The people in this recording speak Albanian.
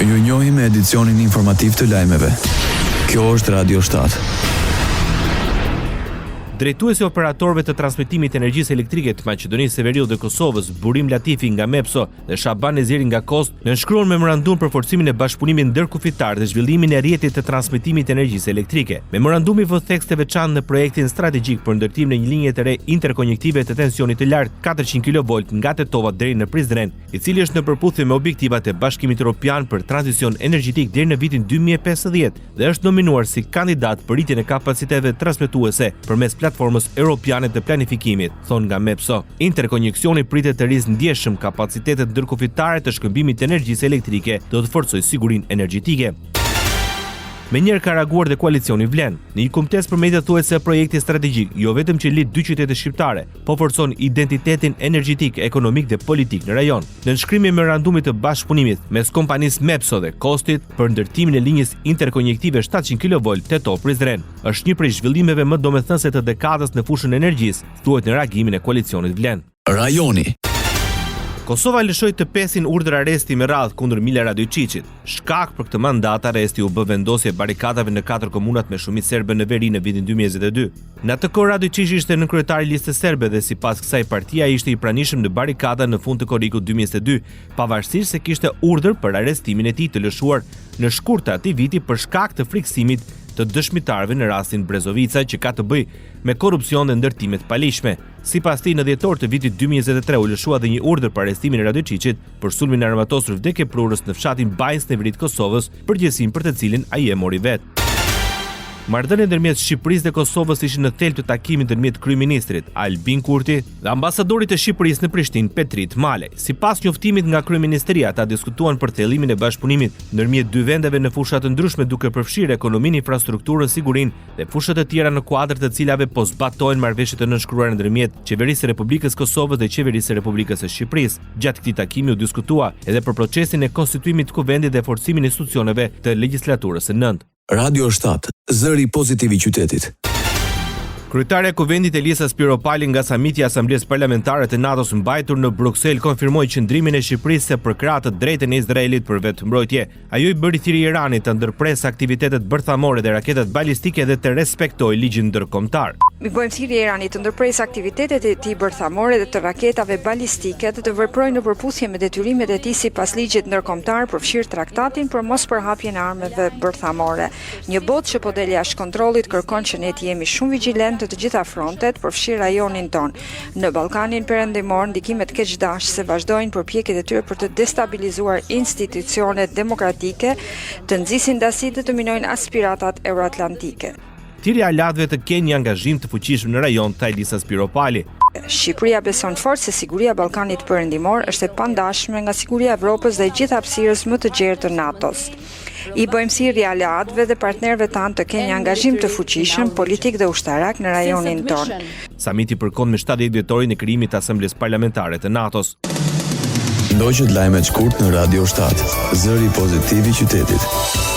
Ju njohim me edicionin informativ të lajmeve. Kjo është Radio 7. Drejtuesi operatorëve të transmetimit të energjisë elektrike të Maqedonisë së Veriut dhe Kosovës, Burim Latifi nga MEPSO dhe Shaban Ezeri nga KOST, nënshkruan memorandum për forcimin e bashkëpunimit ndërkufitar dhe zhvillimin e rrjetit të transmetimit të energjisë elektrike. Memorandumi vë tekst të veçantë në projektin strategjik për ndërtimin e një linje të re interkonjektive të tensionit të lartë 400 kV nga Tetova deri në Prizren, i cili është në përputhje me objektivat e Bashkimit Evropian për tranzicion energjetik deri në vitin 2050 dhe është nominuar si kandidat për rritjen e kapaciteteve transmetuese përmes platformës europiane të planifikimit, thonë nga MEPSO. Interkonjeksioni pritet të rrisë ndjeshëm kapacitetet ndërkufitare të shkëmbimit të energjisë elektrike, do të forcojë sigurinë energjetike. Me njerë ka reaguar dhe koalicioni Vlen. Në një kumtes për media thuhet se projekti strategjik jo vetëm që lidh dy qytete shqiptare, po forcon identitetin energjetik, ekonomik dhe politik në rajon. Në nënshkrimin e memorandumit të bashkëpunimit mes kompanisë MEPSO dhe KOST-it për ndërtimin e linjës interkonjektive 700 kV Tetov-Prizren, është një prej zhvillimeve më domethënëse të dekadës në fushën e energjisë, thuhet në reagimin e koalicionit Vlen. Rajoni. Kosova lëshoi të pesin urdhër arresti me radhë kundër Mila Radojčićit. Shkak për këtë mandat arresti u bë vendosje barikadave në 4 komunat me shumicë serbe në veri në vitin 2022. Në atë kohë Radojčić ishte në kryetari listës serbe dhe sipas kësaj partia ishte i pranishëm në barikada në fund të korrikut 2022, pavarësisht se kishte urdhër për arrestimin e tij të lëshuar në shkurt të atij viti për shkak të friksimit të dëshmitarëve në rastin Brezovica që ka të bëjë me korrupsion dhe ndërtime të palishme. Sipas tij, në dhjetor të vitit 2023 u lëshua dhe një urdhër për arrestimin e Radojčićit për sulmin e armatosur vdekjeprurës në fshatin Bajnës në veri të Kosovës, përgjegjësinë për të cilin ai e mori vetë. Marrëdhëniet ndërmjet Shqipërisë dhe Kosovës ishin në thelb të takimit ndërmjet kryeministrit Albin Kurti dhe ambasadorit të Shqipërisë në Prishtinë Petrit Malej. Sipas njoftimit nga kryeministria, ata diskutuan për thellimin e bashkëpunimit ndërmjet dy vendeve në fusha të ndryshme duke përfshirë ekonominë, infrastrukturën, sigurinë dhe fusha të tjera në kuadër të cilave po zbatohen marrëveshjet e nënshkruara ndërmjet Qeverisë së Republikës Kosovës dhe Qeverisë së Republikës së Shqipërisë. Gjatë këtij takimi u diskutua edhe për procesin e konstituimit të kuvendit dhe forcimin e institucioneve të legjislaturës së nëntë. Radio 7, zëri pozitiv i qytetit. Kryetaria e Kuvendit Elisa Spiropali nga samiti i Asamblesë Parlamentare të NATO-s mbajtur në Bruksel konfirmoi qëndrimin e Shqipërisë se përkrah të drejtën e Izraelit për vetëmbrojtje. Ajo i bëri thirrje Iranit të ndërpresë aktivitetet bërthamore dhe raketat balistike dhe të respektojë ligjin ndërkombëtar. I bëjmë thirrje Iranit të ndërpresë aktivitetet e tij bërthamore dhe të raketave balistike dhe të veprojë në përputhje me detyrimet e tij sipas ligjit ndërkombëtar, përfshirë traktatin për mospërhapjen e armëve bërthamore. Një botë që po del jashtë kontrollit kërkon që ne të jemi shumë vigjilentë të gjitha frontet, përfshirë rajonin ton. Në Ballkanin Perëndimor, ndikimet keqdashëse vazhdojnë përpjekjet e tyre për të destabilizuar institucionet demokratike, të nxisin dasi dhe të minojnë aspiratat euroatlantike. Thirrja e latëve të kenë një angazhim të fuqishëm në rajon, tha Elisa Spiropali. Shqipëria beson fort se siguria e Ballkanit Perëndimor është e pandashme nga siguria e Evropës dhe e gjithë hapësirës më të gjerë të NATO-s. I bëjmë thirrje aleatëve dhe partnerëve tanë të kenë një angazhim të fuqishëm politik dhe ushtarak në rajonin tonë. Samiti përkon me 70 vjetorin e krijimit të Asamblesë Parlamentare të NATO-s. Ndoqët lajmet shkurt në Radio 7, zëri pozitiv i qytetit.